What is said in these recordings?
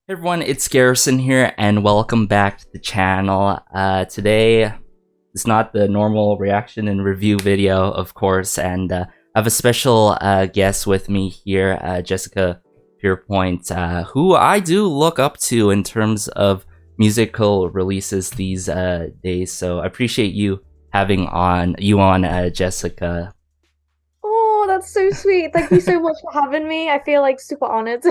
Hey everyone, it's Garrison here, and welcome back to the channel. Today, it's not the normal reaction and review video, of course, and I have a special guest with me here, Jessica Pierpoint, who I do look up to in terms of musical releases these days. So I appreciate you having you on, Jessica. Oh, that's so sweet. Thank you so much for having me. I feel like super honored.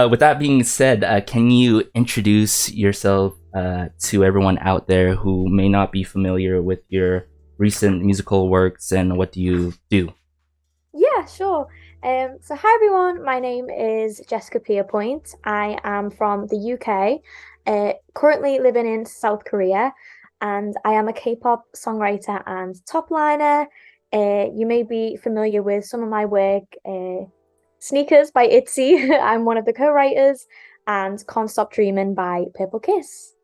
With that being said, can you introduce yourself to everyone out there who may not be familiar with your recent musical works and what do you do? Yeah, sure. So hi everyone. My name is Jessica Pierpoint. I am from the UK, currently living in South Korea, and I am a K-pop songwriter and top liner. You may be familiar with some of my work, Sneakers by ITZY. I'm one of the co-writers, and Can't Stop Dreamin' by Purple Kiss.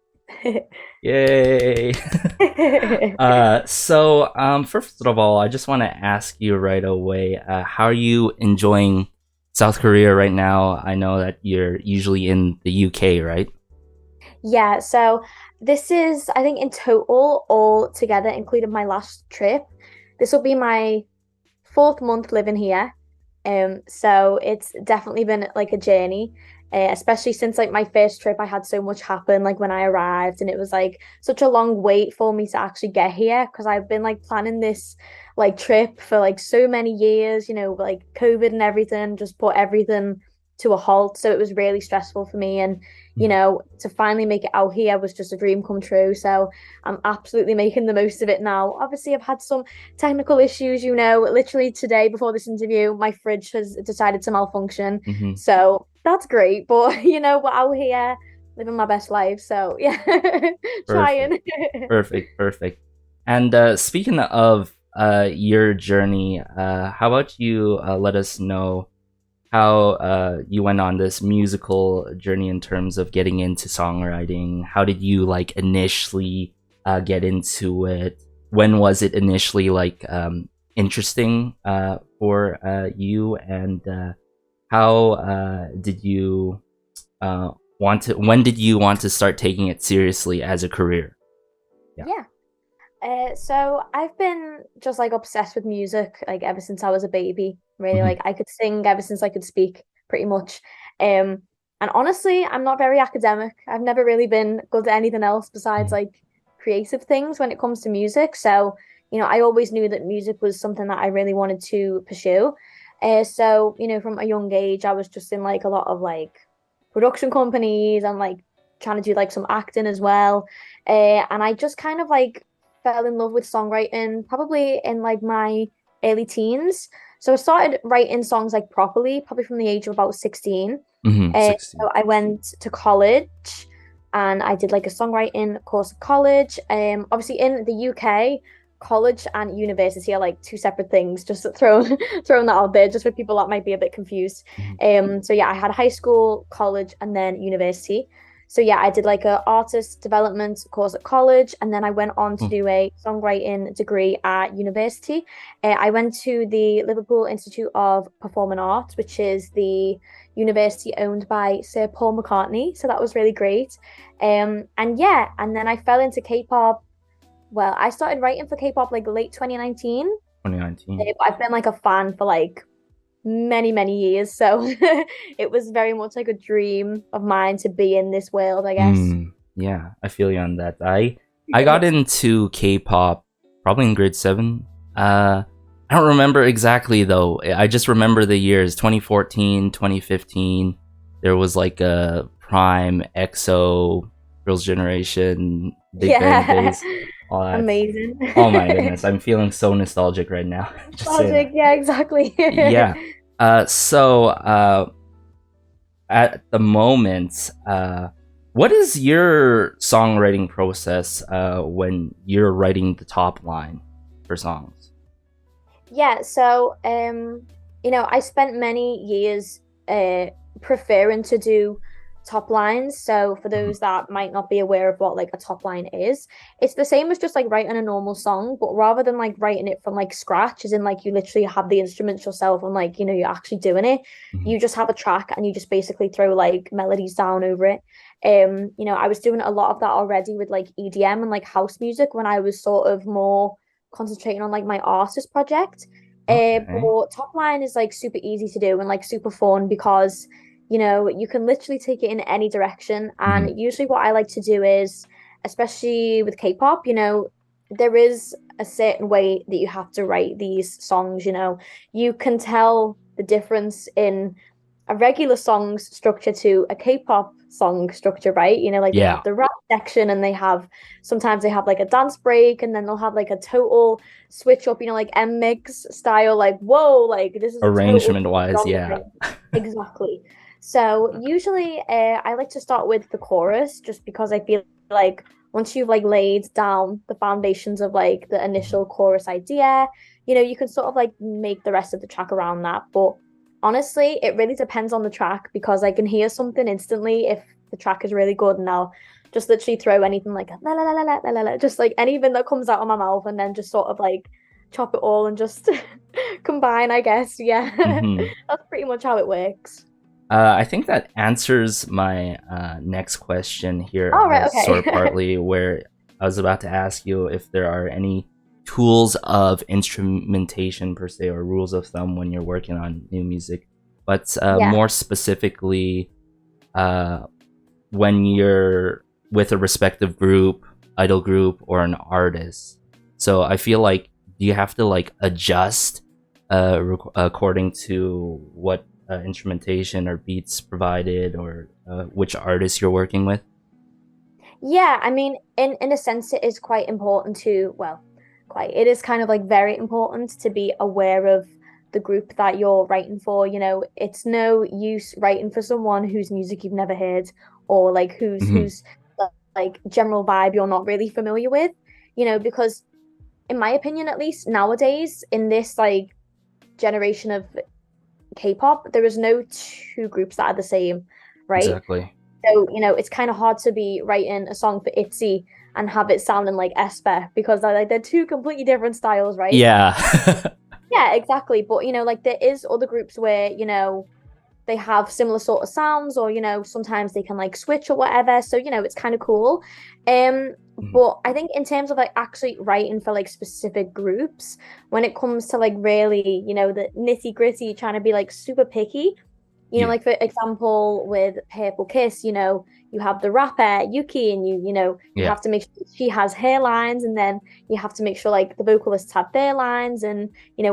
Yay! First of all, I just want to ask you right away, how are you enjoying South Korea right now? I know that you're usually in the UK, right? Yeah, so this is, I think, in total, all together, including my last trip. This will be my fourth month living here. So it's definitely been like a journey, especially since like my first trip, I had so much happen like when I arrived, and it was like such a long wait for me to actually get here because I've been like planning this like trip for like so many years, like COVID and everything just put everything to a halt. So it was really stressful for me, and to finally make it out here was just a dream come true. So I'm absolutely making the most of it now. Obviously, I've had some technical issues, literally today before this interview, my fridge has decided to malfunction. Mm-hmm. So that's great. But we're out here living my best life. So yeah, Perfect, trying. perfect. And speaking of your journey, how about you let us know how you went on this musical journey in terms of getting into songwriting? How did you like initially get into it? When was it initially like interesting for you? And how did you when did you want to start taking it seriously as a career? Yeah. Yeah. So I've been just like obsessed with music like ever since I was a baby. Really, Hmm. like I could sing ever since I could speak, pretty much. And honestly, I'm not very academic. I've never really been good at anything else besides like creative things when it comes to music. So, I always knew that music was something that I really wanted to pursue. So, from a young age, I was just in like a lot of like production companies and like trying to do like some acting as well. And I just kind of like fell in love with songwriting probably in like my early teens. So I started writing songs like properly, probably from the age of about 16. 16. So I went to college and I did like a songwriting course at college. Obviously in the UK, college and university are like two separate things, just throwing that out there just for people that might be a bit confused. Mhm. So yeah, I had high school, college, and then university. So yeah, I did like a artist development course at college, and then I went on to Mm. do a songwriting degree at university. I went to the Liverpool Institute of Performing Arts, which is the university owned by Sir Paul McCartney. So that was really great. And yeah, and then I fell into K-pop. Well, I started writing for K-pop like late 2019. 2019. But I've been like a fan for like many, many years. So it was very much like a dream of mine to be in this world, I guess. Yeah, I feel you on that. I got into K-pop probably in grade 7. I don't remember exactly though. I just remember the years 2014, 2015. There was like a Prime, EXO, Girls' Generation, Big Bang Yeah. days. All that. Amazing. Oh my goodness, I'm feeling so nostalgic right now. Just saying Logic, that. yeah, exactly. Yeah. At the moment, what is your songwriting process when you're writing the top line for songs? Yeah, so I spent many years preferring to do top lines. So for Mhm. those that might not be aware of what like a top line is, it's the same as just like writing a normal song, but rather than like writing it from like scratch, as in like you literally have the instruments yourself and like, you're actually doing it, Mhm. you just have a track and you just basically throw like melodies down over it. I was doing a lot of that already with like EDM and like house music when I was sort of more concentrating on like my artist project. Okay. But top line is like super easy to do and like super fun because you can literally take it in any direction. Mhm. And usually what I like to do is, especially with K-pop, there is a certain way that you have to write these songs. You can tell the difference in a regular song's structure to a K-pop song structure, right? Like they Yeah. have the rap section and sometimes they have like a dance break and then they'll have like a total switch up, like M mix style, like whoa, like this is a total Arrangement wise, genre yeah. thing. Exactly. So usually I like to start with the chorus just because I feel like once you've like laid down the foundations of like the Mhm. initial chorus idea, you can sort of like make the rest of the track around that. But honestly, it really depends on the track because I can hear something instantly if the track is really good and I'll just literally throw anything like la la la la la la la, just like anything that comes out of my mouth and then just sort of like chop it all and just combine, I guess. Yeah. Mhm. That's pretty much how it works. I think that answers my next question here, All right, sort of okay. partly where I was about to ask you if there are any tools of instrumentation per se or rules of thumb when you're working on new music, but Yeah. more specifically, uh, when you're with a respective group, idol group, or an artist. So I feel like you have to like adjust according to what instrumentation or beats provided or which artist you're working with. Yeah, I mean, in a sense, it is quite important to, well, it is kind of like very important to be aware of the group that you're writing for. It's no use writing for someone whose music you've never heard or like whose Hmm. whose like general vibe you're not really familiar with, because in my opinion, at least nowadays, in this like generation of K-pop, there is no two groups that are the same, right? Exactly. So, it's kind of hard to be writing a song for ITZY and have it sounding like Esper because they're two completely different styles, right? Yeah. Yeah, exactly. But, like there is other groups where, they have similar sort of sounds or, sometimes they can like switch or whatever. So, it's kind of cool. Um, Mhm. but I think in terms of like actually writing for like specific groups, when it comes to like really, the nitty gritty, trying to be like super picky, Yeah. like for example, with Purple Kiss, you have the rapper Yuki, and you Yeah. have to make sure she has her lines, and then you have to make sure like the vocalists have their lines, and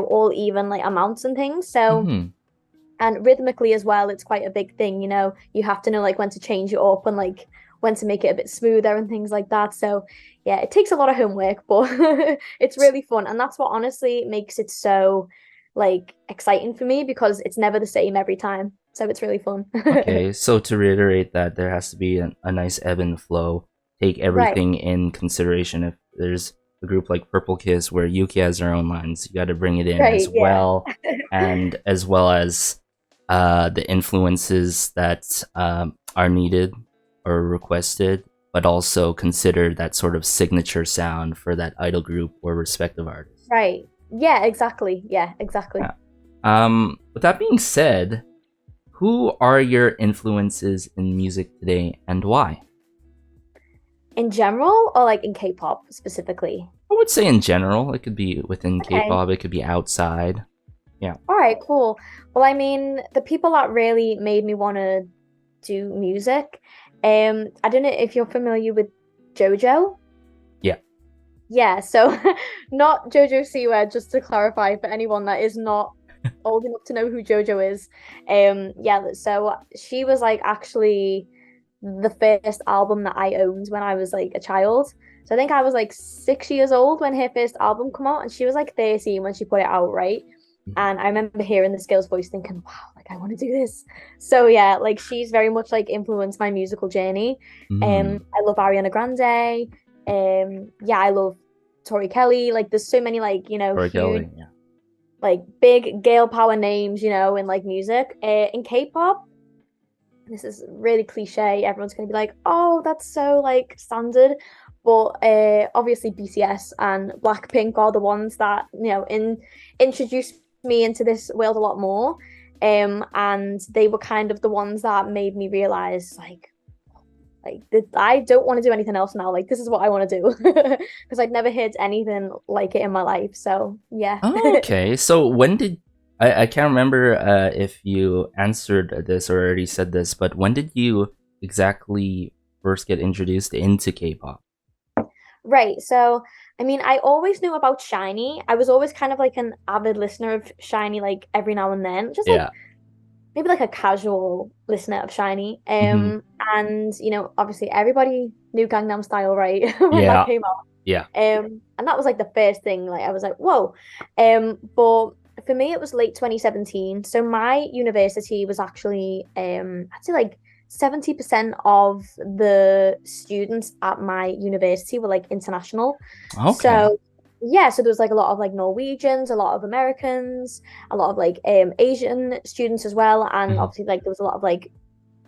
all even like amounts and things. So, Hmm. and rhythmically as well, it's quite a big thing. You have to know like when to change it up and like when to make it a bit smoother and things like that. So, yeah, it takes a lot of homework, but it's really fun, and that's what honestly makes it so like exciting for me because it's never the same every time. So it's really fun. Okay, so to reiterate that there has to be a nice ebb and flow. Take Right, everything in consideration. If there's a group like Purple Kiss where Yuki has her own lines, you got to bring it in right, as yeah. well, and as well as the influences that are needed or requested, but also consider that sort of signature sound for that idol group or respective artist. Right. Yeah, exactly. Yeah, exactly. Yeah. With that being said, who are your influences in music today and why? In general or like in K-pop specifically? I would say in general, it could be within Okay. K-pop, it could be outside. Yeah. All right, cool. Well, I mean, the people that really made me want to do music, I don't know if you're familiar with JoJo. Yeah. Yeah, so not JoJo Siwa, just to clarify for anyone that is not old enough to know who JoJo is. Yeah, so she was like actually the first album that I owned when I was like a child. So I think I was like 6 years old when her first album come out, and she was like 13 when she put it out, right? Mhm. And I remember hearing this girl's voice thinking, wow, like I want to do this. So yeah, like she's very much like influenced my musical journey. Mm. I love Ariana Grande. Yeah, I love Tori Kelly. Like there's so many like, Tori huge, Kelly, yeah. like big girl power names, in like music. In K-pop, this is really cliche. Everyone's going to be like, "Oh, that's so like standard." But obviously BTS and Blackpink are the ones that, introduced me into this world a lot more. And they were kind of the ones that made me realize I don't want to do anything else now. Like this is what I want to do because I'd never heard anything like it in my life. So yeah. Oh, okay. So when did I can't remember if you answered this or already said this, but when did you exactly first get introduced into K-pop? Right. So, I mean, I always knew about Shiny. I was always kind of like an avid listener of Shiny, like every now and then, just like Yeah. maybe like a casual listener of Shiny. Hmm. And obviously everybody knew Gangnam Style, right? When that Yeah. came out. Yeah. And that was like the first thing, like I was like, whoa. But for me, it was late 2017. So my university was actually, I'd say like 70% of the students at my university were like international. Okay. So yeah, so there was like a lot of like Norwegians, a lot of Americans, a lot of like Asian students as well, and Mhm. obviously like there was a lot of like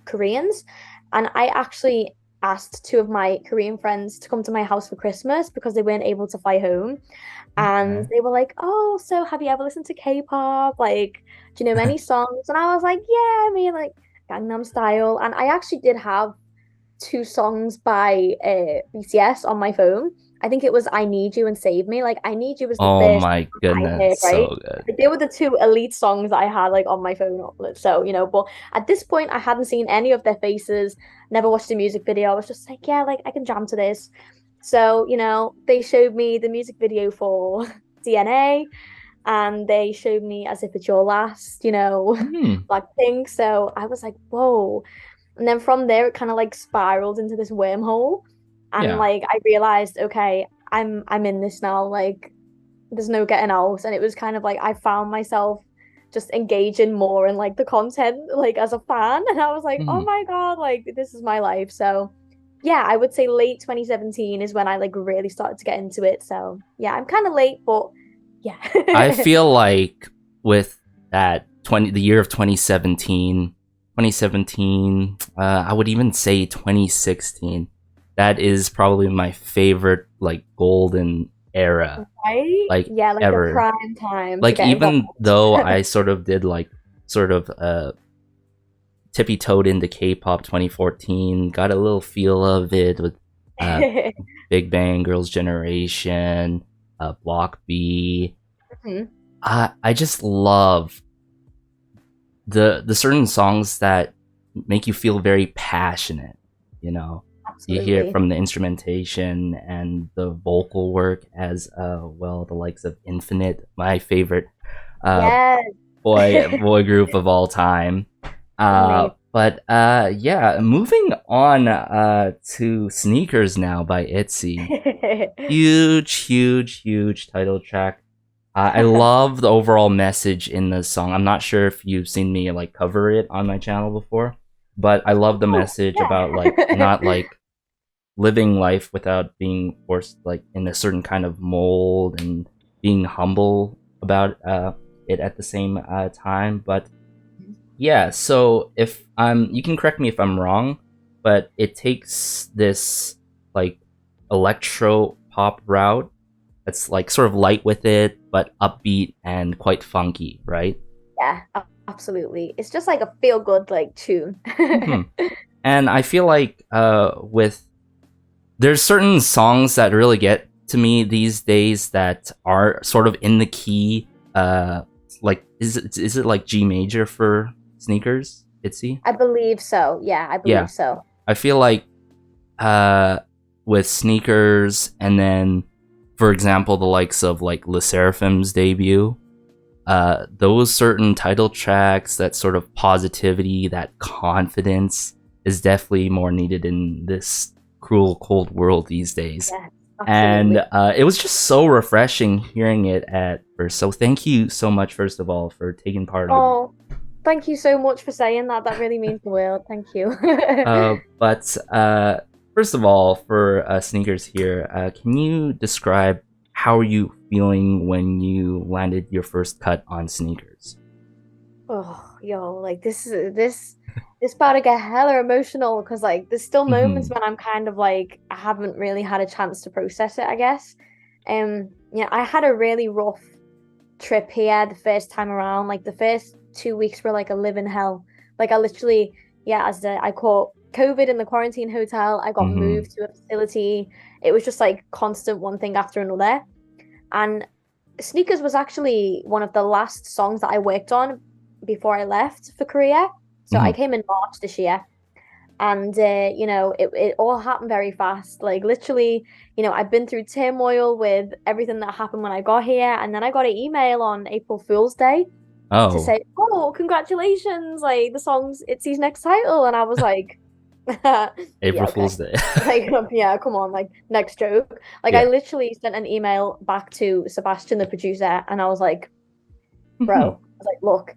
Koreans. And I actually asked two of my Korean friends to come to my house for Christmas because they weren't able to fly home. And Okay. they were like, "Oh, so have you ever listened to K-pop? Like, do you know any songs?" And I was like, "Yeah, I mean, like Gangnam Style." And I actually did have two songs by BTS on my phone. I think it was I Need You and Save Me. Like I Need You was the Oh first my song I heard, goodness, right? so good. Like they were the two elite songs that I had like on my phone. So, but at this point I hadn't seen any of their faces, never watched a music video. I was just like, yeah, like I can jam to this. So, they showed me the music video for DNA and they showed me As If It's Your Last, Hmm. Blackpink. So I was like, whoa. And then from there, it kind of like spiraled into this wormhole. And Yeah. like I realized, okay, I'm in this now. Like there's no getting out. And it was kind of like I found myself just engaging more in like the content, like as a fan. And I was like, oh Hmm. my God, like this is my life. So yeah, I would say late 2017 is when I like really started to get into it. So yeah, I'm kind of late, but I yeah. feel like with that the year of 2017, 2017, I would even say 2016. That is probably my favorite like golden era, Right? like Yeah, like the ever. prime time to Like get even involved. though I sort of did like sort of tippy toed into K-pop 2014, got a little feel of it with uh Big Bang, Girls' Generation, Block B. Mhm. I just love the certain songs that make you feel very passionate. You know, you hear it Absolutely. from the instrumentation and the vocal work as well. The likes of Infinite, my favorite uh, Yes. boy group of all time. Amazing. But yeah, moving on to Sneakers now by ITZY. Huge title track. I love the overall message in the song. I'm not sure if you've seen me like cover it on my channel before, but I love the Oh, message about like yeah. not like living life without being forced like in a certain kind of mold and being humble about it at the same time. But yeah, so if you can correct me if I'm wrong, but it takes this like electro pop route that's like sort of light with it, but upbeat and quite funky, right? Yeah, absolutely. It's just like a feel good like tune. Hmm. And I feel like with there's certain songs that really get to me these days that are sort of in the key. Like is it like G major for Sneakers? Itzy? I believe so. Yeah, I Yeah, believe so. I feel like uh with Sneakers and then for example the likes of like Le Seraphim's debut, those certain title tracks, that sort of positivity, that confidence is definitely more needed in this cruel cold world these days. Yes, And absolutely. it was just so refreshing hearing it at first. So thank you so much first of all for taking part of it. Oh, thank you so much for saying that. That really means the world. Thank you. But first of all, for Sneakers here, can you describe how are you feeling when you landed your first cut on Sneakers? Oh, yo, like this it's about to get hella emotional because like there's still moments Hmm. when I'm kind of like I haven't really had a chance to process it, I guess. Yeah, I had a really rough trip here the first time around. Like the first 2 weeks were like a living hell. Like I literally, yeah, I caught COVID in the quarantine hotel. I got Hmm. moved to a facility. It was just like constant one thing after another. And Sneakers was actually one of the last songs that I worked on before I left for Korea. So I Hmm. came in March this year. And it all happened very fast. Like literally, I've been through turmoil with everything that happened when I got here, and then I got an email on April Fool's Day to Oh, say, "Oh, congratulations! Like the song's ITZY's next title," and I was like, April "Yeah, okay." Fool's Day. Like, yeah, come on, like next joke. Like I Yeah. literally sent an email back to Sebastian, the producer, and I was like, "Bro," I Hmm. was like, "Look."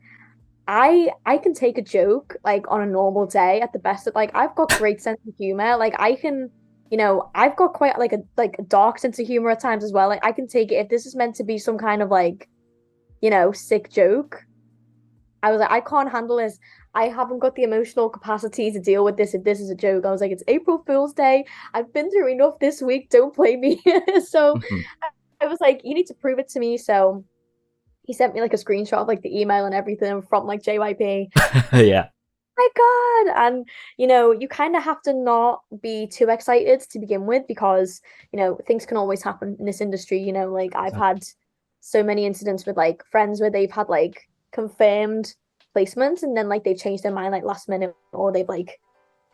I can take a joke like on a normal day at the best of like I've got great sense of humor. Like I can, I've got quite like a dark sense of humor at times as well. Like I can take it if this is meant to be some kind of like, sick joke. I was like, I can't handle this. I haven't got the emotional capacity to deal with this if this is a joke. I was like, it's April Fool's Day. I've been through enough this week. Don't play me. So Hmm. I was like, you need to prove it to me. So he sent me like a screenshot of like the email and everything from like JYP. Yeah. My God. And, you kind of have to not be too excited to begin with because, things can always happen in this industry. Like I've Exactly. had so many incidents with like friends where they've had like confirmed placements and then like they've changed their mind like last minute or they've like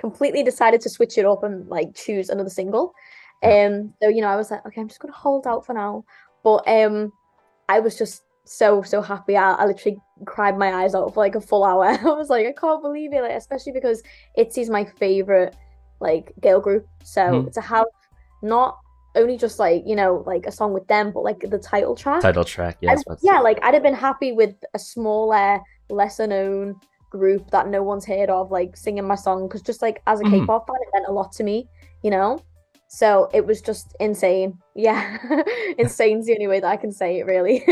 completely decided to switch it up and like choose another single. Yeah. So, I was like, okay, I'm just gonna hold out for now. But I was just so happy. I literally cried my eyes out for like a full hour. I was like, I can't believe it, like especially because ITZY's my favorite like girl group. So Hmm. to have not only just like like a song with them, but like the title track, Title track. Yes, but yeah, like I'd have been happy with a smaller, lesser known group that no one's heard of, like singing my song because just like as a mhm. K-pop fan, it meant a lot to me, you know. So it was just insane. Yeah, insane's the only way that I can say it, really.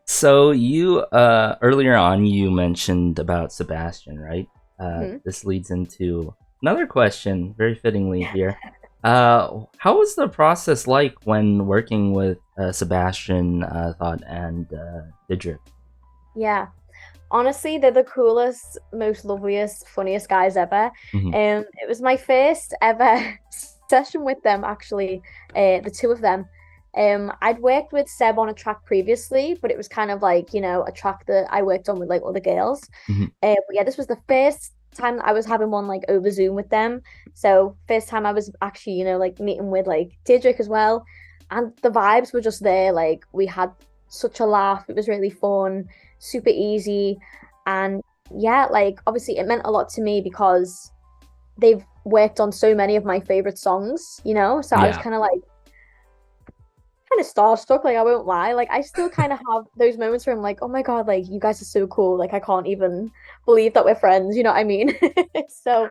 So you earlier on you mentioned about Sebastian, right? Mhm. This leads into another question, very fittingly here. How was the process like when working with Sebastian, Thought, and Didrik? Yeah. Honestly, they're the coolest, most loveliest, funniest guys ever. Hmm. It was my first ever session with them, actually, the two of them. I'd worked with Seb on a track previously, but it was kind of like, a track that I worked on with like other girls. Hmm. But yeah, this was the first time I was having one like over Zoom with them. So first time I was actually, like meeting with like Didrik as well. And the vibes were just there. Like we had such a laugh. It was really fun, super easy. And yeah, like obviously it meant a lot to me because they've worked on so many of my favorite songs, So I was Yeah. kind of starstruck, like I won't lie. Like I still kind of have those moments where I'm like, oh my God, like you guys are so cool. Like I can't even believe that we're friends, you know what I mean? So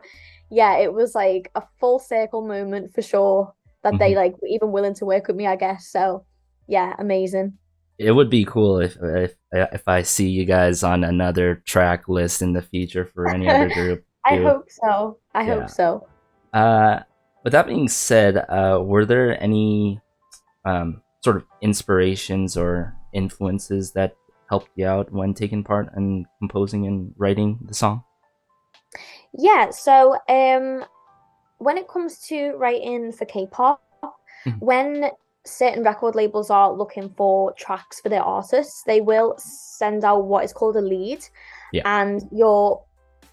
yeah, it was like a full circle moment for sure that they Hmm. like were even willing to work with me, I guess. So yeah, amazing. It would be cool if I see you guys on another track list in the future for any other group I too. hope so. I hope Yeah. so. Uh, with that being said, were there any sort of inspirations or influences that helped you out when taking part in composing and writing the song? Yeah, so when it comes to writing for K-pop, Mhm. when certain record labels are looking for tracks for their artists, they will send out what is called a lead, Yeah. and your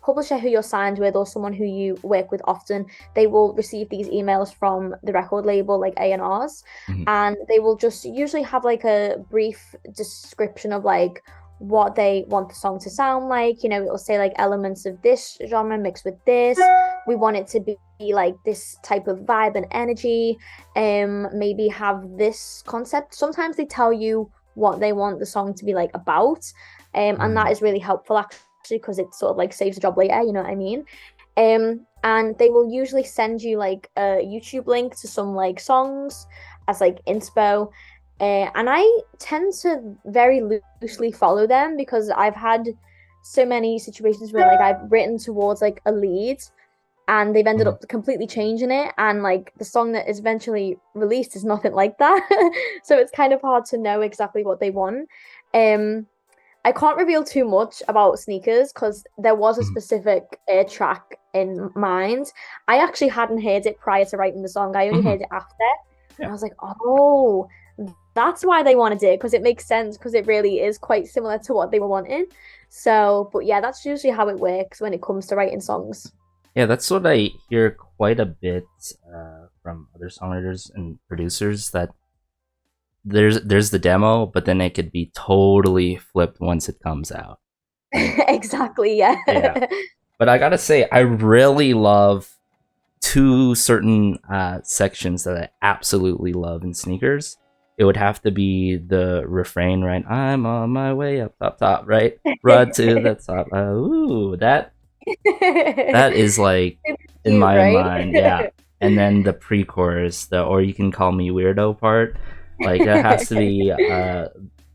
publisher who you're signed with or someone who you work with often, they will receive these emails from the record label like A&Rs, Mhm. and they will just usually have like a brief description of like what they want the song to sound like. It'll say like elements of this genre mixed with this. We want it to be like this type of vibe and energy. Maybe have this concept. Sometimes they tell you what they want the song to be like about. And that Mm. is really helpful actually because it sort of like saves a job later, you know what I mean? And they will usually send you like a YouTube link to some like songs as like inspo. And I tend to very loosely follow them because I've had so many situations where like I've written towards like a lead and they've ended Mhm. up completely changing it, and like the song that is eventually released is nothing like that. So it's kind of hard to know exactly what they want. um I can't reveal too much about Sneakers because there was a Mhm. specific track in mind. I actually hadn't heard it prior to writing the song. I only Mhm. heard it after. And Yeah. I was like, oh, that's why they wanted it, because it makes sense, because it really is quite similar to what they were wanting. So, but yeah, that's usually how it works when it comes to writing songs. Yeah, that's what I hear quite a bit from other songwriters and producers, that there's the demo, but then it could be totally flipped once it comes out, right? Exactly, yeah. Yeah. But I gotta say, I really love two certain sections that I absolutely love in Sneakers. It would have to be the refrain, right? I'm on my way up, top, top, right? Run to the top. Ooh, that is like in Cute, my right? mind, yeah. And then the pre-chorus, the "or you can call me weirdo" part, like that has to be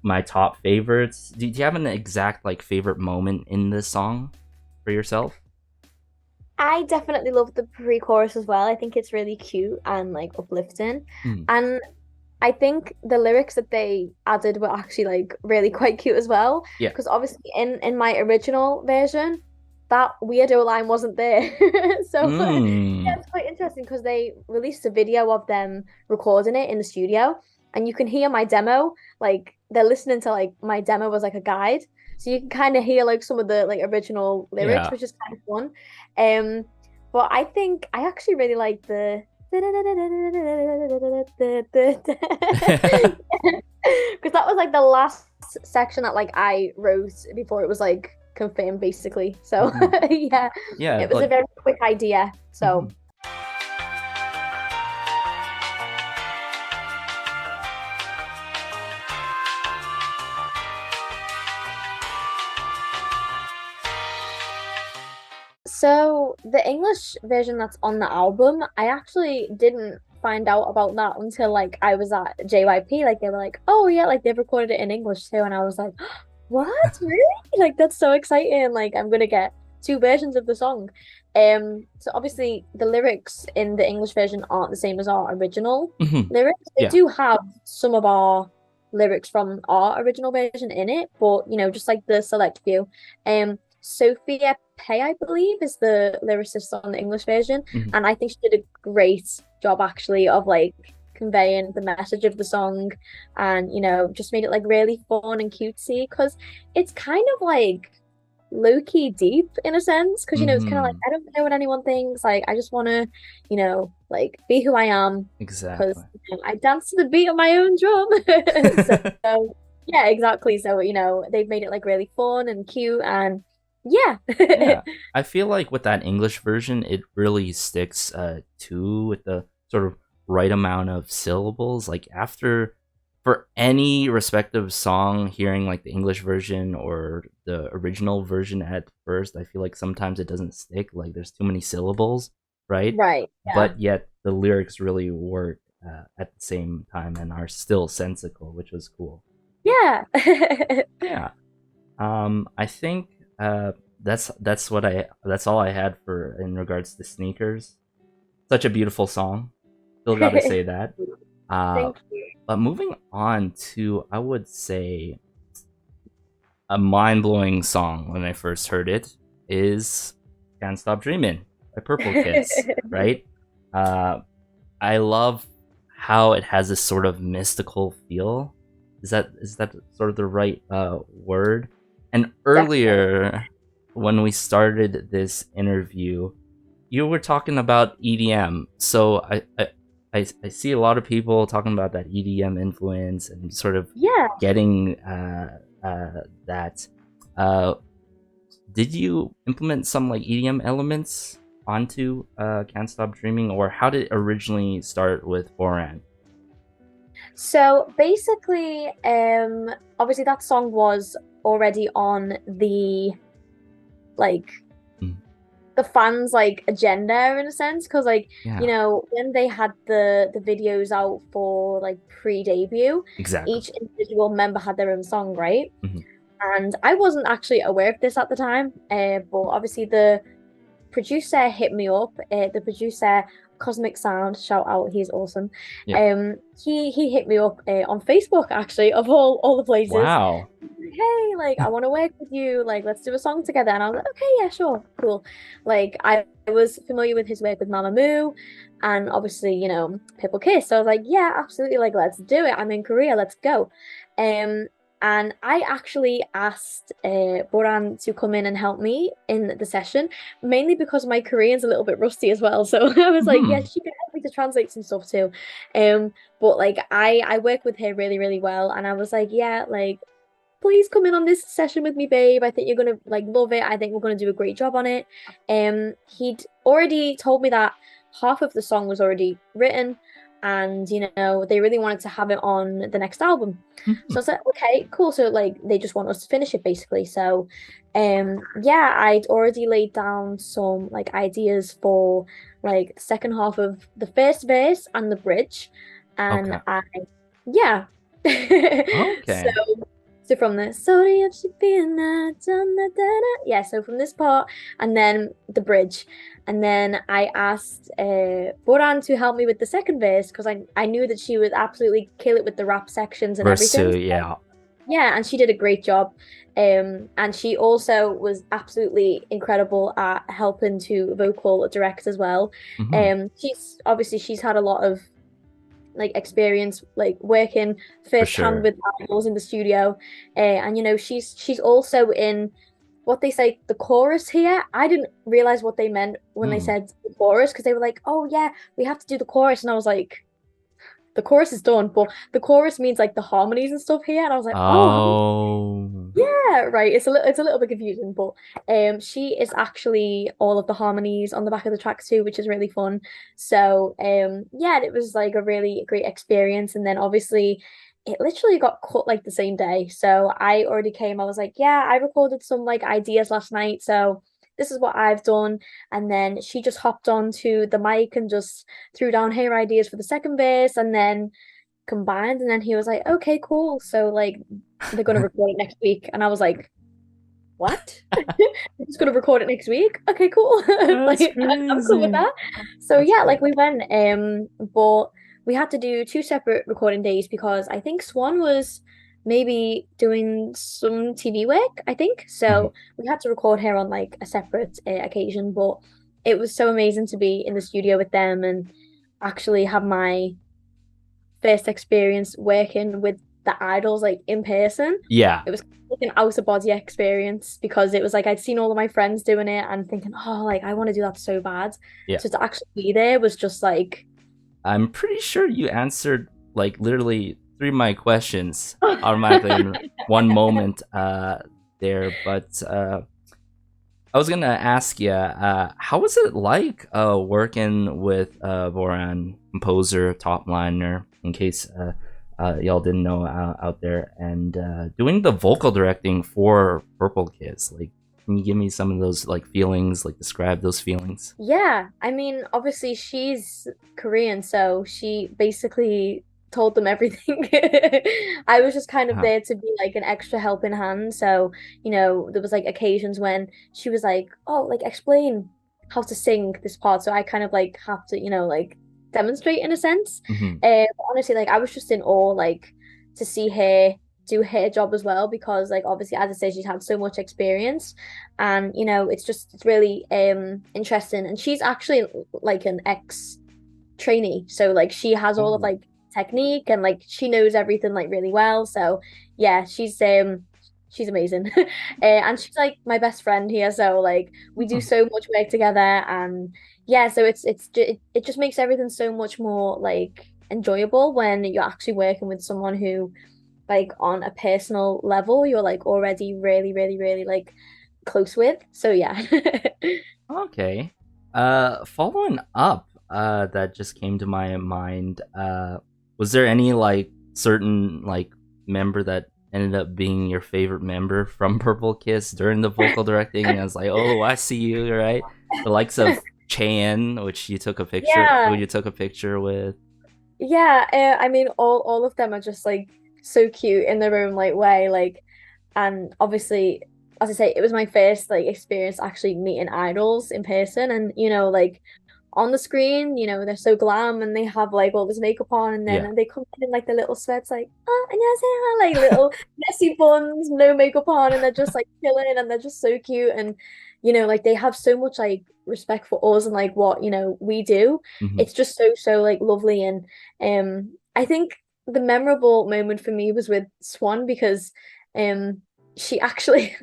my top favorites. Do you have an exact like favorite moment in this song for yourself? I definitely love the pre-chorus as well. I think it's really cute and like uplifting. Mm, And I think the lyrics that they added were actually like really quite cute as well. yeah. Because obviously in my original version, that weirdo line wasn't there. So yeah, Mm, it's quite interesting because they released a video of them recording it in the studio, and you can hear my demo. Like they're listening to like my demo was like a guide. So you can kind of hear like some of the like original lyrics, yeah. which is kind of fun. Um, but I think I actually really like the because that was like the last section that like I wrote before it was like confirmed basically. So Mhm. yeah, Yeah, it was a like very quick idea. So mhm. so the English version that's on the album, I actually didn't find out about that until like I was at JYP. Like they were like, "Oh yeah, like they've recorded it in English too," and I was like, "What? Really? Like that's so exciting! Like I'm gonna get two versions of the song." So obviously the lyrics in the English version aren't the same as our original Mhm. lyrics. They Yeah. do have some of our lyrics from our original version in it, but you know, just like the select few. Sophia Pay, I believe, is the lyricist on the English version, Mhm. and I think she did a great job actually of like conveying the message of the song, and you know, just made it like really fun and cutesy because it's kind of like low-key deep in a sense, because you know it's kind of like Mhm. I don't care what anyone thinks, like I just want to, you know, like be who I am because Exactly. you know, I dance to the beat of my own drum. So yeah, exactly. So you know they've made it like really fun and cute, and yeah. Yeah, I feel like with that English version, it really sticks to with the sort of right amount of syllables. Like after, for any respective song, hearing like the English version or the original version at first, I feel like sometimes it doesn't stick. Like there's too many syllables, right? Right, yeah. But yet the lyrics really work at the same time and are still sensical, which was cool. Yeah. Yeah. I think that's all I had for in regards to Sneakers. Such a beautiful song. Still got to say that. Uh, Thank you. but moving on to, I would say, a mind blowing song when I first heard it is "Can't Stop Dreamin" by Purple Kiss. Right? Uh, I love how it has this sort of mystical feel. Is that sort of the right word? And Definitely. earlier, when we started this interview, you were talking about EDM. So I see a lot of people talking about that EDM influence and sort of Yeah. getting that. Uh, did you implement some like EDM elements onto Can't Stop Dreaming, or how did it originally start with Boran? So basically, obviously that song was already on the like Mm, the fans like agenda in a sense, because like you yeah, know when they had the videos out for like pre-debut, exactly. each individual member had their own song, right? Hmm. And I wasn't actually aware of this at the time, but obviously the producer hit me up. The producer, Cosmic Sound, shout out, he's awesome. Yeah. He hit me up on Facebook, actually, of all the places. Wow. Hey, like I want to work with you. Like let's do a song together. And I was like, okay, yeah, sure, cool. Like I was familiar with his work with Mamamoo, and obviously, Purple Kiss. So I was like, yeah, absolutely. Like let's do it. I'm in Korea. Let's go. Um, and I actually asked Boran to come in and help me in the session, mainly because my Korean's a little bit rusty as well. So I was like, yeah, Hmm. she can help me to translate some stuff too. But like I work with her really, really well. And I was like, yeah, like please come in on this session with me, babe. I think you're gonna like love it. I think we're gonna do a great job on it. He'd already told me that half of the song was already written, and they really wanted to have it on the next album. Hmm. So I said, okay, cool. So like they just want us to finish it basically. So yeah, I'd already laid down some like ideas for like the second half of the first verse and the bridge. Okay. And yeah. So Okay. so from the sodium should be in that, yeah, so from this part and then the bridge. And then I asked Boran to help me with the second verse because I knew that she would absolutely kill it with the rap sections and Verse everything. two. Yeah. Yeah, and she did a great job. And she also was absolutely incredible at helping to vocal direct as well. Hmm. She's had a lot of like experience like working For firsthand sure. with idols in the studio, and she's also in what they say the chorus here. I didn't realize what they meant when they Mm. said the chorus because they were like, oh yeah, we have to do the chorus, and I was like, the chorus is done, but the chorus means like the harmonies and stuff here, and I was like, oh Oh. yeah, right. It's a little bit confusing, but she is actually all of the harmonies on the back of the track too, which is really fun. So yeah, it was like a really great experience. And then obviously it literally got cut like the same day. So I already came, I was like, yeah, I recorded some like ideas last night, so this is what I've done. And then she just hopped onto the mic and just threw down her ideas for the second verse and then combined. And then he was like, okay, cool. So like they're gonna record it next week. And I was like, what? We're just gonna record it next week? Okay, cool. Like That's I'm cool with crazy. that. So That's yeah, crazy. like we went, but we had to do two separate recording days because I think Swan was maybe doing some TV work, I think. Mhm. So we had to record her on like a separate occasion, but it was so amazing to be in the studio with them and actually have my first experience working with the idols like in person. Yeah. It was like an out of body experience because it was like I'd seen all of my friends doing it and thinking, oh, like I want to do that so bad. Yeah. So to actually be there was just like, I'm pretty sure you answered like literally three of my questions automatically in one moment there. But I was gonna ask you, how was it like working with Voran, composer, top liner, in case y'all didn't know out there, and doing the vocal directing for Purple Kiss? Like, can you give me some of those like feelings, like describe those feelings? yeah, I mean, obviously she's Korean, so she basically told them everything. I was just kind of Uh-huh. there to be like an extra helping hand. So, there was like occasions when she was like, "Oh, like explain how to sing this part." So I kind of like have to, like demonstrate in a sense. Hmm. Honestly, like I was just in awe, like to see her do her job as well because like obviously as I say she's had so much experience and it's really interesting and she's actually like an ex trainee so like she has all of Oh. like technique and like she knows everything like really well so yeah she's amazing and she's like my best friend here so like we do Hmm. so much work together and yeah so it just makes everything so much more like enjoyable when you're actually working with someone who like on a personal level you're like already really really really like close with so yeah. Okay. Following up, that just came to my mind. Was there any like certain like member that ended up being your favorite member from Purple Kiss during the vocal directing? And I was like, oh, I see you, right? The likes of Chan, which you took a picture, who Yeah, you took a picture with. yeah, I mean all of them are just like so cute in their own like way like And obviously, as I say, it was my first like experience actually meeting idols in person, and like on the screen, they're so glam and they have like all this makeup on, and Yeah. then they come in like the little sweats, like 안녕하세요, like little messy buns, no makeup on, and they're just like chilling, and they're just so cute, and like they have so much like respect for us and like what we do. Hmm. It's just so like lovely, and I think the memorable moment for me was with Swan because she actually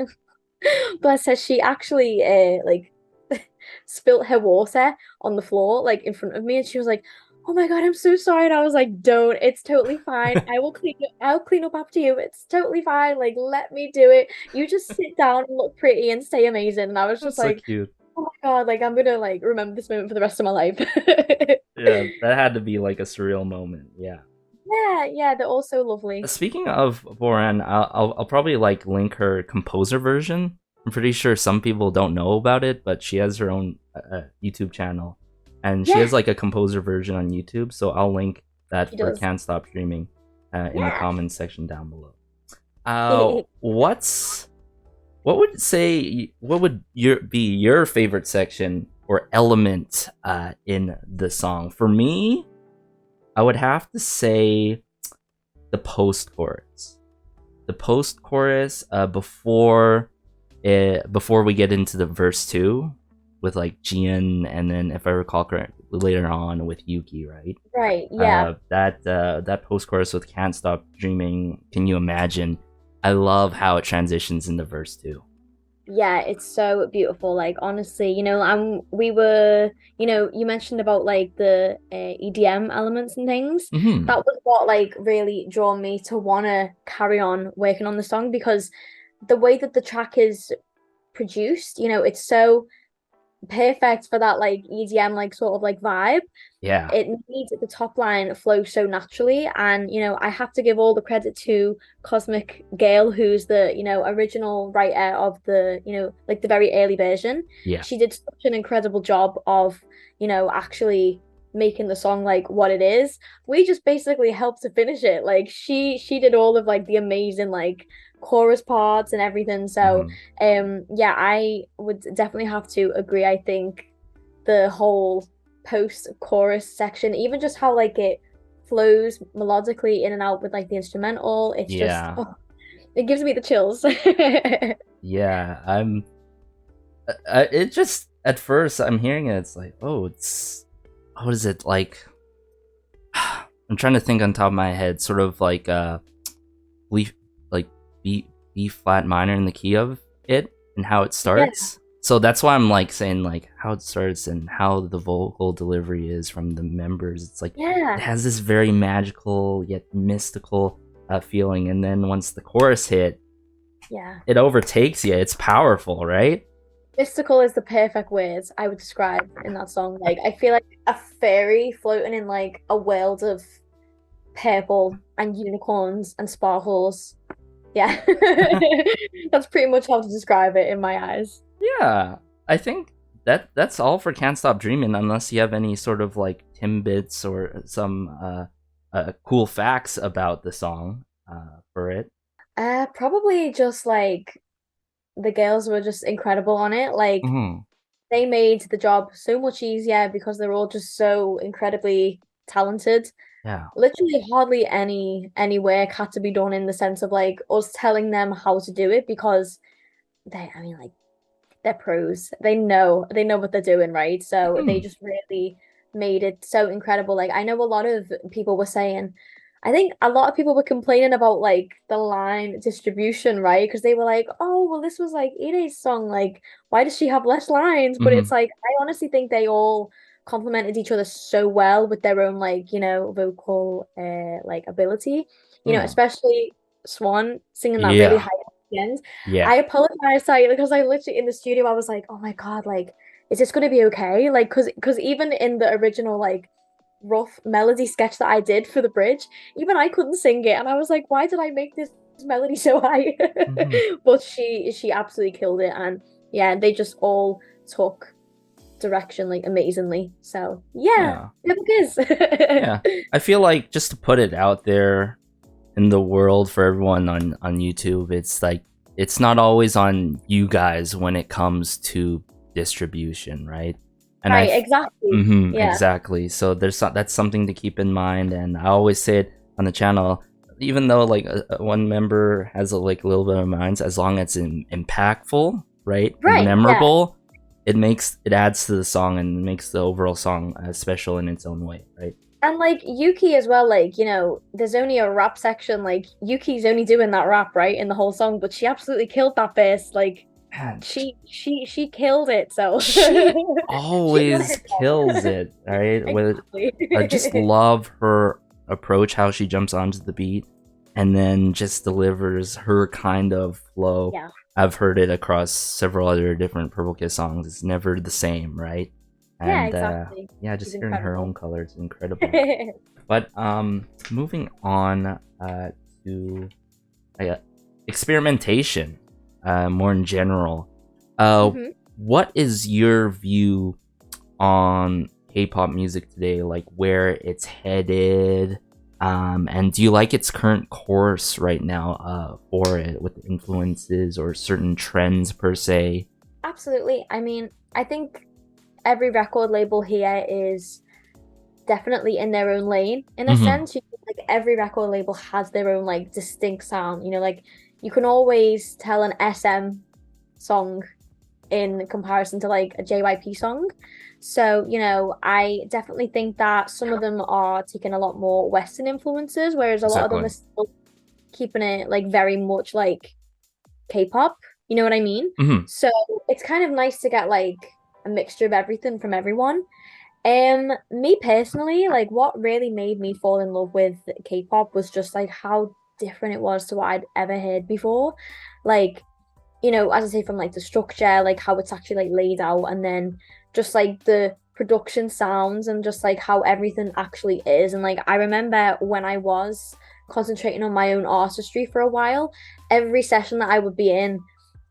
bless her, she actually like spilt her water on the floor like in front of me, and she was like, "Oh my God, I'm so sorry." And I was like, "Don't, it's totally fine. I'll clean up after you. It's totally fine. Like, let me do it. You just sit down and look pretty and stay amazing." And I was just That's so like, cute. "Oh my God, like I'm gonna like remember this moment for the rest of my life." Yeah, that had to be like a surreal moment. Yeah. Yeah, yeah, they're all so lovely. Speaking of Boran, I'll probably like link her composer version. I'm pretty sure some people don't know about it, but she has her own YouTube channel, and she Yeah, has like a composer version on YouTube. So I'll link that she for does. Can't Stop Dreaming in the Yeah. comments section down below. What would be your favorite section or element in the song? For me, I would have to say the post chorus. The post chorus before we get into the verse 2 with like Jian, and then if I recall correctly later on with Yuki, right? Right, yeah. That post chorus with Can't Stop Dreaming, Can You Imagine? I love how it transitions into verse 2. Yeah, it's so beautiful. Like honestly, we were, you mentioned about like the EDM elements and things. Hmm. That was what like really drew me to want to carry on working on the song because the way that the track is produced, it's so perfect for that like EDM like sort of like vibe. Yeah. It needs the top line flow so naturally, and I have to give all the credit to Cosmic Gale, who's the original writer of the like the very early version. Yeah. She did such an incredible job of actually making the song like what it is. We just basically helped to finish it. Like she did all of like the amazing like chorus parts and everything. So Hmm. yeah, I would definitely have to agree. I think the whole post chorus section, even just how like it flows melodically in and out with like the instrumental, it's just Yeah. oh, it gives me the chills. Yeah. It just at first I'm hearing it, it's like, oh, it's what is it like? I'm trying to think on top of my head, sort of like leaf like B flat minor in the key of it and how it Yeah, starts. So that's why I'm like saying like how it starts and how the vocal delivery is from the members. It's like it yeah, has this very magical yet mystical feeling, and then once the chorus hit, yeah. it overtakes you. It's powerful, right? Mystical is the perfect words I would describe in that song. Like I feel like a fairy floating in like a world of purple and unicorns and sparkles. Yeah. That's pretty much how to describe it in my eyes. Yeah, I think that's all for Can't Stop Dreaming, unless you have any sort of like timbits or some cool facts about the song for it. Probably just like the girls were just incredible on it. Like Hmm. they made the job so much easier because they're all just so incredibly talented. Yeah. Literally hardly any work had to be done in the sense of like us telling them how to do it because I mean like they're pros. They know what they're doing, right? So they Hmm. just really made it so incredible. Like I know a lot of people were saying, I think a lot of people were complaining about like the line distribution, right? Because they were like, oh, well, this was like Ire's song. Like, why does she have less lines? But Hmm. it's like I honestly think they all complemented each other so well with their own like, vocal like ability. Hmm. Especially Swan singing that really Yeah. high at the end. Yeah. I apologized, like, because I literally in the studio, I was like, oh my God, like, is this gonna be okay? Like, because even in the original, like, rough melody sketch that I did for the bridge, even I couldn't sing it. And I was like, why did I make this melody so high? Hmm. But she absolutely killed it. And yeah, they just all took direction like amazingly. So yeah, Yeah. it Yeah. is. I feel like just to put it out there in the world for everyone on YouTube, it's like it's not always on you guys when it comes to distribution, right? And Right, exactly. Yeah. exactly. So that's something to keep in mind, and I always say it on the channel. Even though like one member has like a little bit of minds, as long as it's impactful, right, and Right, yeah. memorable, it adds to the song and makes the overall song special in its own way, right? And like Yuki as well, like, there's only a rap section, like Yuki's only doing that rap, right, in the whole song, but she absolutely killed that bass. Like Man, she killed it, so she she got always it kills wrong. it, right? With I just Exactly. love her approach, how she jumps onto the beat and then just delivers her kind of flow. Yeah. I've heard it across several other different Purple Kiss songs. It's never the same, right? Yeah, And exactly. yeah, She's just hearing her incredible. own color is incredible. But moving on to uh, experimentation, more in general. hmm What is your view on K-pop music today? Like where it's headed, and do you like its current course right now? For it with influences or certain trends per se. Absolutely. I mean, I think every record label here is definitely in their own lane in a Mm-hmm. sense. Like every record label has their own like distinct sound. Like you can always tell an SM song in comparison to like a JYP song. So, I definitely think that some of them are taking a lot more Western influences, whereas a lot of them are Exactly. still keeping it like very much like K-pop. You know what I mean? Mm-hmm. So it's kind of nice to get like a mixture of everything from everyone. Me personally, like what really made me fall in love with K-pop was just like how different it was to what I'd ever heard before. Like, as I say, from like the structure, like how it's actually like laid out, and then just like the production sounds and just like how everything actually is. And like I remember when I was concentrating on my own artistry for a while, every session that I would be in,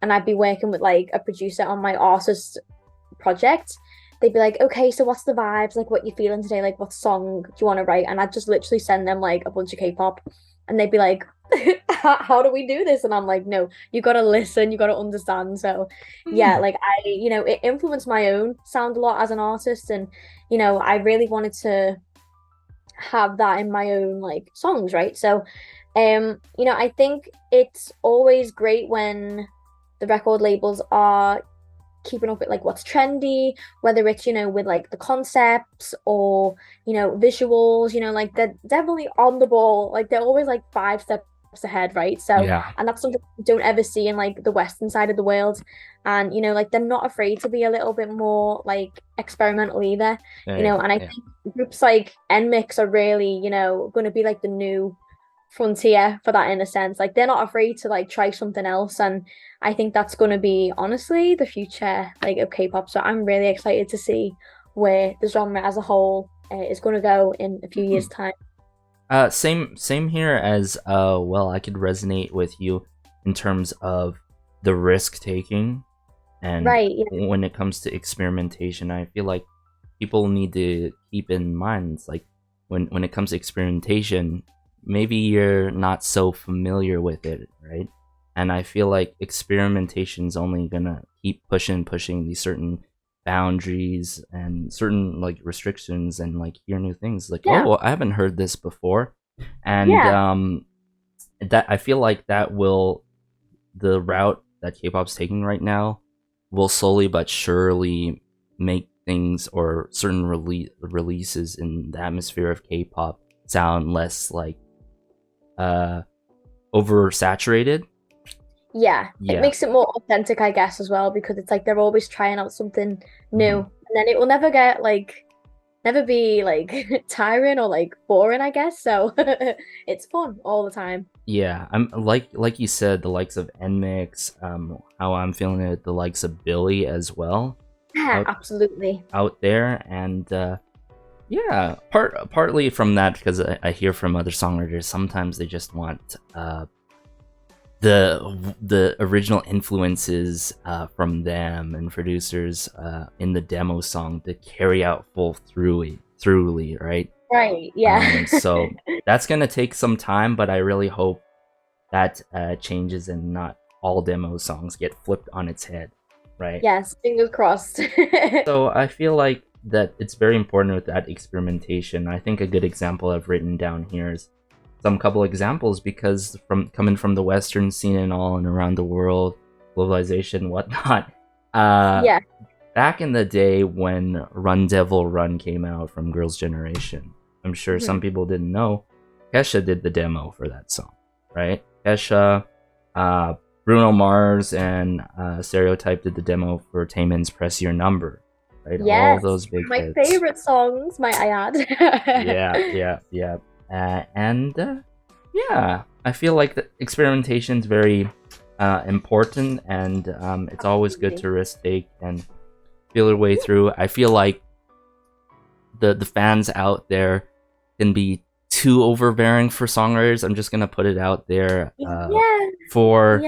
and I'd be working with like a producer on my artist project, they'd be like, okay, so what's the vibes? Like, what you feeling today? Like, what song do you want to write? And I'd just literally send them like a bunch of K-pop, and they'd be like, how do we do this? And I'm like, no, you got to listen, you got to understand. So, yeah, Hmm. like it influenced my own sound a lot as an artist, and I really wanted to have that in my own like songs, right? So, I think it's always great when the record labels are keeping up with like what's trendy, whether it's with like the concepts or visuals. Like they're definitely on the ball, like they're always like 5 steps ahead, right? So, Yeah. and that's something you don't ever see in like the western side of the world. And like they're not afraid to be a little bit more like experimental either. Yeah. And I Yeah. think groups like nmix are really going to be like the new frontier for that, in a sense. Like they're not afraid to like try something else, and I think that's going to be honestly the future like of K-pop. So I'm really excited to see where the genre as a whole is going to go in a few Hmm. years time. Same here as well, I could resonate with you in terms of the risk taking, and Right, yeah. when it comes to experimentation, I feel like people need to keep in mind, it's like when it comes to experimentation, maybe you're not so familiar with it, right? And I feel like experimentation is only gonna keep pushing these certain boundaries and certain like restrictions, and like hear new things like, Yeah. oh, I haven't heard this before. And Yeah. that I feel like that will the route that K-pop's taking right now will slowly but surely make things or certain releases in the atmosphere of K-pop sound less like uh oversaturated. Yeah. It Yeah. makes it more authentic, I guess, as well, because it's like they're always trying out something new. Hmm. And then it will never be like tiring or like boring, I guess. So it's fun all the time. Yeah, I'm like you said, the likes of Nmix, how I'm feeling it, the likes of Billy as well, Yeah, out absolutely. out there, and yeah, partly from that because I hear from other songwriters sometimes they just want the original influences from them and producers in the demo song to carry out full throughly, right? Right. Yeah. So that's gonna take some time, but I really hope that changes and not all demo songs get flipped on its head, right? Yes, fingers crossed. So I feel like that it's very important with that experimentation. I think a good example I've written down here is some couple examples, because from coming from the Western scene and all and around the world, globalization, whatnot. Yeah. Back in the day when Run Devil Run came out from Girls' Generation, I'm sure some people didn't know, Kesha did the demo for that song, right? Kesha, Bruno Mars, and Stereotype did the demo for Taemin's Press Your Number, right? Yes, All those big my hits. favorite songs, might I add. Yeah. Yeah, I feel like the experimentation is very important, and it's always good to risk take and feel your way through. I feel like the fans out there can be too overbearing for songwriters. I'm just gonna put it out there for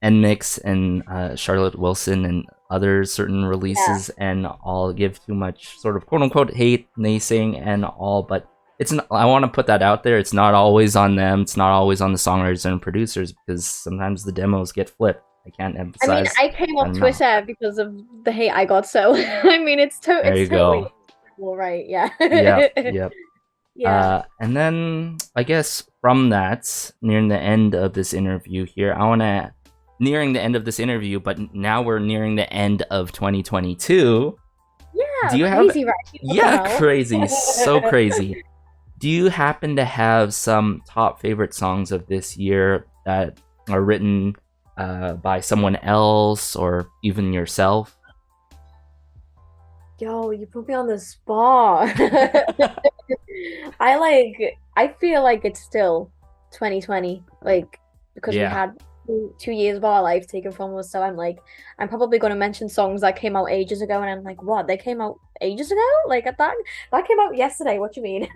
NMIX and Charlotte Wilson and other certain releases, and I'll give too much sort of quote unquote hate, naysaying, and all, but it's not, I want to put that out there. It's not always on them. It's not always on the songwriters and producers, because sometimes the demos get flipped. I can't emphasize. I mean, I came off Twitter because of the hate I got, so I mean, it's totally all right. Yeah. Yep. Yeah. And then I guess from that, nearing the end of this interview here, nearing the end of this interview, but now we're nearing the end of 2022. Yeah. Do you crazy, have? Right? Yeah, crazy, so crazy. Do you happen to have some top favorite songs of this year that are written by someone else or even yourself? Yo, you put me on the spot. I feel like it's still 2020, like, because we had 2 years of our life taken from us. So I'm probably going to mention songs that came out ages ago, and I'm like, what? They came out ages ago? Like, that came out yesterday. What do you mean?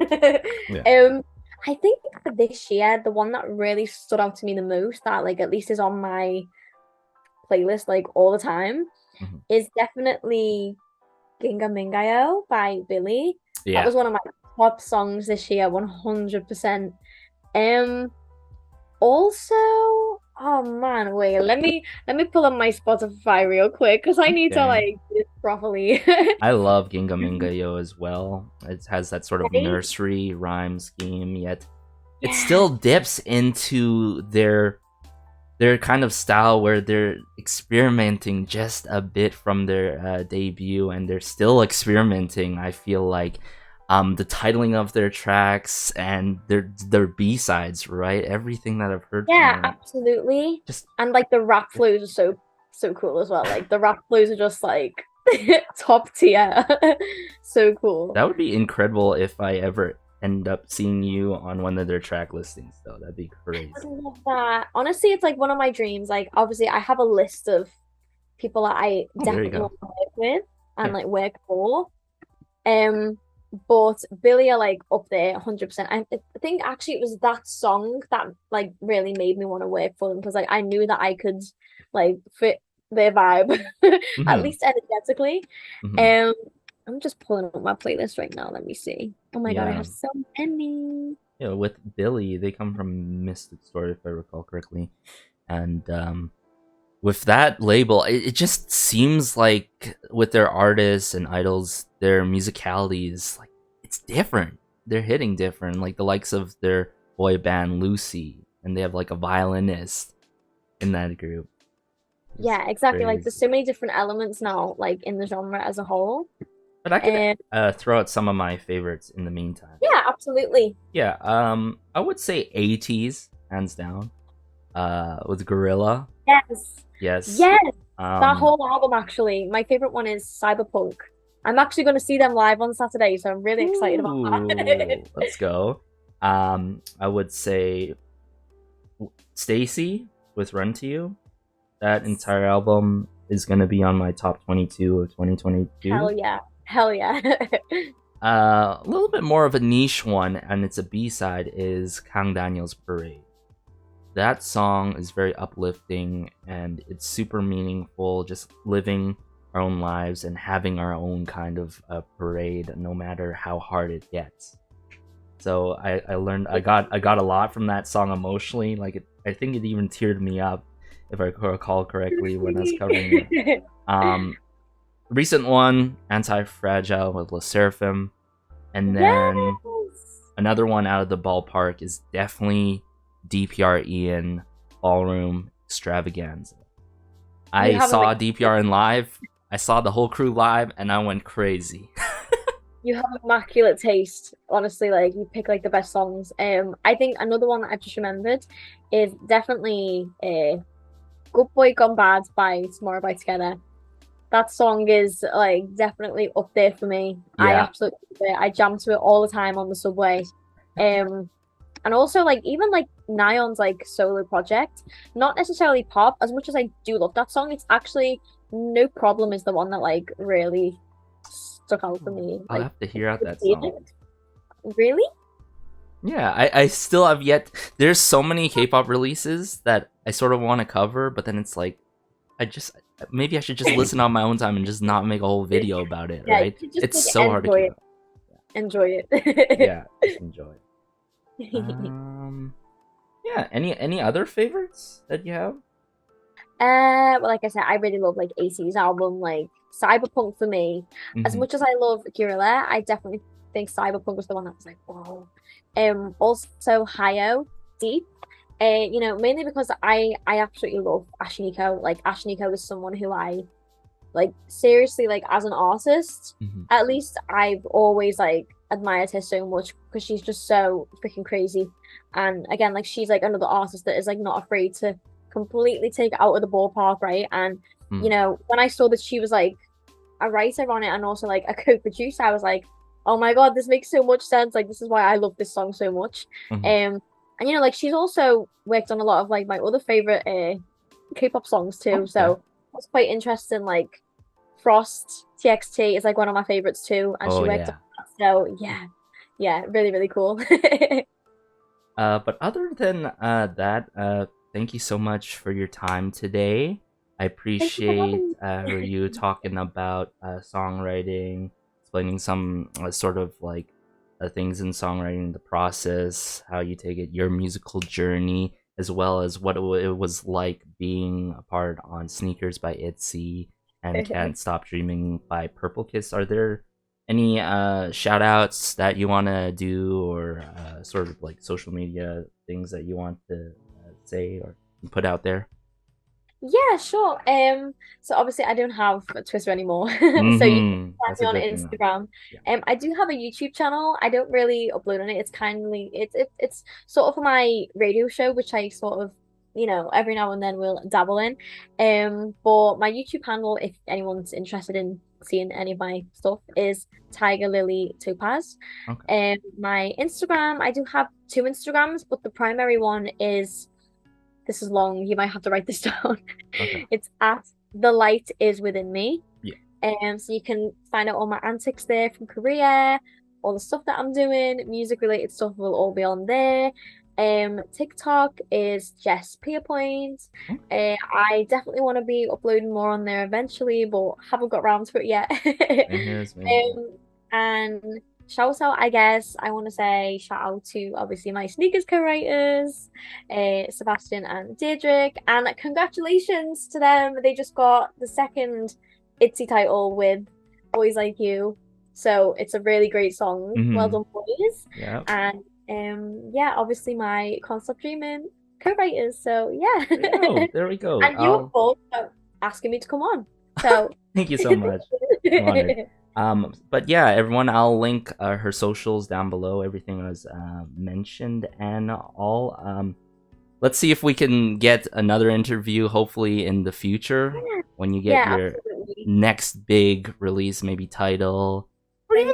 I think for this year, the one that really stood out to me the most, that like at least is on my playlist like all the time, is definitely Ginga Mingayo by Billy. That was one of my top songs this year, 100%. Also, oh man, wait, let me pull up my Spotify real quick, because I need to like do this properly. I love Ginga Mingayo as well. It has that sort of nursery rhyme scheme, yet it still dips into their kind of style where they're experimenting just a bit from their debut, and they're still experimenting. I feel like the titling of their tracks and their B-sides, right? Everything that I've heard. Yeah, absolutely. And like the rap flows are so cool as well. Like the rap flows are just like top tier. So cool. That would be incredible if I ever end up seeing you on one of their track listings, though. That'd be crazy. I love that. Honestly, it's like one of my dreams. Like, obviously, I have a list of people that I definitely want to work with and like work for. But Billy are like up there 100%. I think actually it was that song that like really made me want to work for them, because like I knew that I could like fit their vibe at least energetically. I'm just pulling up my playlist right now. Let me see. Oh my god, I have so many. Yeah, with Billy, they come from Mystic Story, if I recall correctly, and with that label, it just seems like with their artists and idols, their musicality is like, it's different. They're hitting different, like the likes of their boy band Lucy, and they have like a violinist in that group. Yeah, exactly. Like there's so many different elements now, like in the genre as a whole. But I can throw out some of my favorites in the meantime. Yeah, absolutely. Yeah, I would say ITZY, hands down, with Gorilla. Yes. That whole album, actually. My favorite one is Cyberpunk. I'm actually going to see them live on Saturday, so I'm really excited about that. Let's go. I would say Stacy with Run to You. That entire album is going to be on my top 22 of 2022. Hell yeah. A little bit more of a niche one, and it's a B-side, is Kang Daniel's Parade. That song is very uplifting, and it's super meaningful, just living our own lives and having our own kind of parade, no matter how hard it gets. So I got a lot from that song emotionally. Like I think it even teared me up if I recall correctly when I was covering it. Recent one, Anti-Fragile with Le Seraphim. And then another one out of the ballpark is definitely DPR Ian Ballroom Extravaganza. I saw DPR in live. I saw the whole crew live, and I went crazy. You have immaculate taste, honestly. Like, you pick like the best songs. I think another one that I've just remembered is definitely "Good Boy Gone Bad" by Tomorrow by Together. That song is like definitely up there for me. Yeah. I absolutely love it. I jam to it all the time on the subway. And also like even like Nion's like solo project, not necessarily pop. As much as I do love that song, it's actually No Problem is the one that like really stuck out for me. I'll Like, have to hear out that song. Really? Yeah, I still have yet. There's so many K-pop releases that I sort of want to cover, but then it's like, maybe I should just listen on my own time and just not make a whole video about it, right? It's like, so hard to keep up. Enjoy it. Yeah, just enjoy it. Yeah. Any other favorites that you have? Well, like I said, I really love like AC's album, like Cyberpunk for me. As much as I love Gorilla, I definitely think Cyberpunk was the one that was like, whoa. Also Hayo, Deep. You know, mainly because I absolutely love Ashiniko. Like, Ashiniko is someone who I like seriously, like, as an artist, at least I've always like admired her so much because she's just so freaking crazy. And again, like, she's like another artist that is like not afraid to completely take it out of the ballpark, right? And you know, when I saw that she was like a writer on it and also like a co-producer, I was like, oh my god, this makes so much sense. Like, this is why I love this song so much. And you know, like, she's also worked on a lot of like my other favorite K-pop songs too. So it's quite interesting. Like, Frost TXT is like one of my favorites too, and she worked on that. So yeah, really, really cool. But other than that, thank you so much for your time today. I appreciate you talking about songwriting, explaining some sort of like things in songwriting, the process, how you take it, your musical journey, as well as what it was like being a part on Sneakers by ITZY and Can't Stop Dreaming by Purple Kiss. Are there any shout outs that you want to do, or sort of like social media things that you want to say or put out there? Yeah, sure. So obviously I don't have a Twitter anymore. So you can find me on Instagram. I do have a YouTube channel. I don't really upload on it. It's kindly it's sort of my radio show, which I sort of, you know, every now and then will dabble in. But my YouTube handle, if anyone's interested in seeing any of my stuff, is Tiger Lily Topaz. My Instagram, I do have 2 Instagrams, but the primary one is, this is long, you might have to write this down. It's at The Light Is Within Me. So you can find out all my antics there from Korea, all the stuff that I'm doing, music related stuff will all be on there. TikTok is Jess Pierpoint. I definitely want to be uploading more on there eventually, but haven't got around to it yet. And shout out, I guess, I want to say shout out to obviously my Sneakers co-writers, Sebastian and Deirdre, and congratulations to them. They just got the second ITZY title with Boys Like You, so it's a really great song. Well done, boys. And yeah, obviously my Concept Dreamin co-writers, so yeah. There we go. And you both asking me to come on, so thank you so much. I'm honored. But yeah, everyone, I'll link her socials down below. Everything was mentioned and all. Let's see if we can get another interview, hopefully in the future, when you get your next big release, maybe title, or even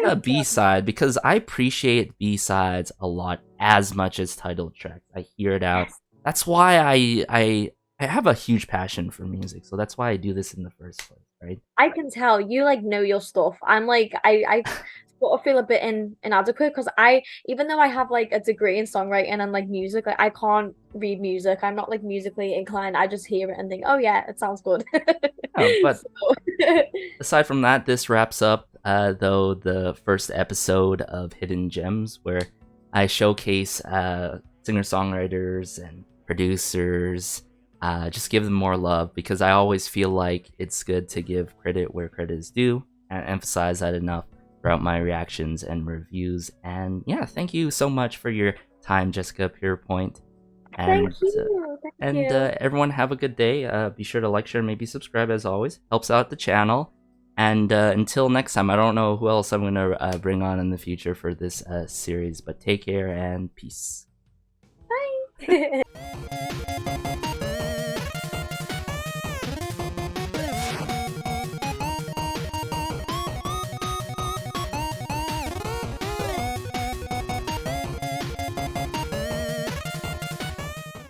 a B-side, because I appreciate B-sides a lot as much as title tracks. I hear it out. That's why I have a huge passion for music, so that's why I do this in the first place. Right. I can tell you like know your stuff. I'm like I sort of feel a bit inadequate because even though I have like a degree in songwriting and like music, like I can't read music. I'm not like musically inclined. I just hear it and think, oh yeah, it sounds good. But aside from that, this wraps up though the first episode of Hidden Gems, where I showcase singer-songwriters and producers just give them more love, because I always feel like it's good to give credit where credit is due, and emphasize that enough throughout my reactions and reviews. And yeah, thank you so much for your time, Jessica Pierpoint. Thank And you. Thank you. everyone have a good day. Be sure to like, share, maybe subscribe, as always. Helps out the channel. And until next time, I don't know who else I'm going to bring on in the future for this series, but take care and peace. Bye.